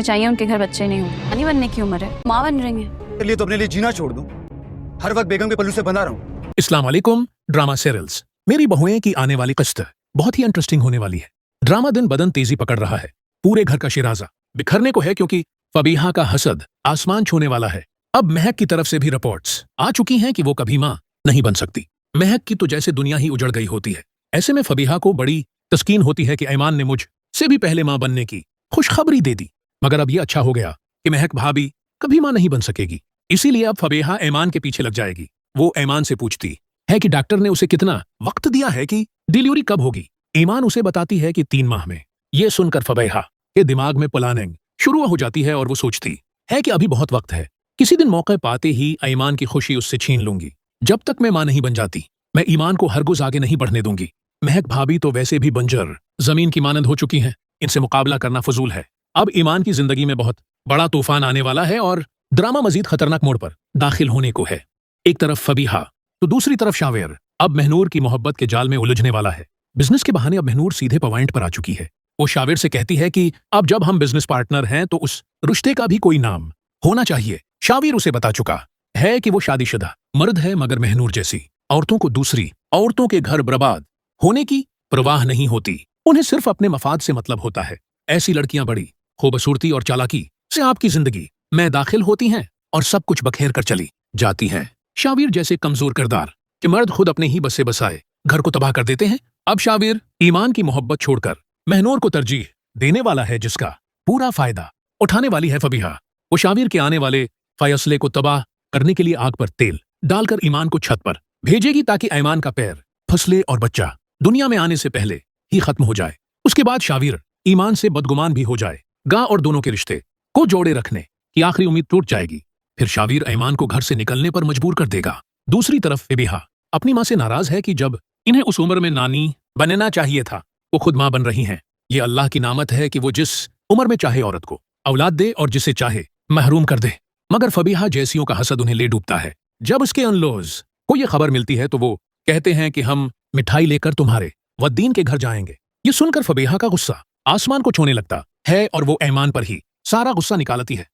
चाहिए, उनके घर बच्चे नहीं होंगे। रानी बनने की उम्र है, माँ बन रही है। लिए तो अपने लिए जीना छोड़ दूं, हर वक्त बेगम के पल्लू से बंधा रहूं। अस्सलाम वालेकुम। ड्रामा सीरियल्स मेरी बहुएं की आने वाली किस्त बहुत ही इंटरेस्टिंग होने वाली है। ड्रामा दिन बदन तेजी पकड़ रहा है। पूरे घर का शिराजा बिखरने को है क्योंकि फबीहा का हसद आसमान छूने वाला है। अब महक की तरफ से भी रिपोर्ट्स आ चुकी हैं कि वो कभी मां नहीं बन सकती। महक की तो जैसे दुनिया ही उजड़ गई होती है। ऐसे में फबीहा को बड़ी तस्कीन होती है कि ऐमान ने मुझ से भी पहले मां बनने की खुशखबरी दे दी। मगर अब ये अच्छा हो गया कि महक भाभी कभी मां नहीं बन सकेगी। इसीलिए अब फबीहा ऐमान के पीछे लग जाएगी। वो ऐमान से पूछती है कि डॉक्टर ने उसे कितना वक्त दिया है कि डिलीवरी कब होगी। ऐमान उसे बताती है कि 3 माह में। ये सुनकर फबीहा के दिमाग में प्लानिंग शुरू हो जाती है और वो सोचती है कि अभी बहुत वक्त है। किसी दिन मौके पाते ही ऐमान की खुशी उससे छीन लूंगी। जब तक मैं मां नहीं बन जाती मैं ईमान को हरगिज़ आगे नहीं बढ़ने दूंगी। महक भाभी तो वैसे भी बंजर जमीन की मानंद हो चुकी हैं, इनसे मुकाबला करना फजूल है। अब ईमान की जिंदगी में बहुत बड़ा तूफान आने वाला है और ड्रामा मजीद खतरनाक मोड़ पर दाखिल होने को है। एक तरफ फबीहा तो दूसरी तरफ शावेर अब महनूर की मोहब्बत के जाल में उलझने वाला है। बिजनेस के बहाने अब महनूर सीधे पॉइंट पर आ चुकी है। वो शावेर से कहती है कि अब जब हम बिजनेस पार्टनर हैं तो उस रिश्ते का भी कोई नाम होना चाहिए। शावेर उसे बता चुका है कि वो शादीशुदा मर्द है, मगर महनूर जैसी औरतों को दूसरी औरतों के घर बर्बाद होने की परवाह नहीं होती। उन्हें सिर्फ अपने मफाद से मतलब होता है। ऐसी लड़कियां बड़ी खूबसूरती और चालाकी से आपकी जिंदगी में दाखिल होती हैं और सब कुछ बखेर कर चली जाती हैं। शावेर जैसे कमजोर किरदार कि मर्द खुद अपने ही बसे बसाए घर को तबाह कर देते हैं। अब शावेर ईमान की मोहब्बत छोड़कर महनूर को तरजीह देने वाला है, जिसका पूरा फायदा उठाने वाली है फबीहा। वो शावेर के आने वाले फैसले को तबाह करने के लिए आग पर तेल डालकर ईमान को छत पर भेजेगी ताकि ऐमान का पैर फसले और बच्चा दुनिया में आने से पहले ही खत्म हो जाए। उसके बाद शावेर ईमान से बदगुमान भी हो जाए। गा और दोनों के रिश्ते को जोड़े रखने की आखिरी उम्मीद टूट जाएगी। फिर शावेर ऐमान को घर से निकलने पर मजबूर कर देगा। दूसरी तरफ फबीहा अपनी मां से नाराज है कि जब इन्हें उस उम्र में नानी बनना चाहिए था वो खुद मां बन रही हैं। ये अल्लाह की नामत है कि वो जिस उम्र में चाहे औरत को औलाद दे और जिसे चाहे महरूम कर दे। मगर फबीहा जैसियों का हसद उन्हें ले डूबता है। जब उसके अनलोज को ये खबर मिलती है तो वो कहते हैं कि हम मिठाई लेकर तुम्हारे वद्दीन के घर जाएंगे। ये सुनकर फबीहा का गुस्सा आसमान को छूने लगता है और वो ऐमान पर ही सारा गुस्सा निकालती है।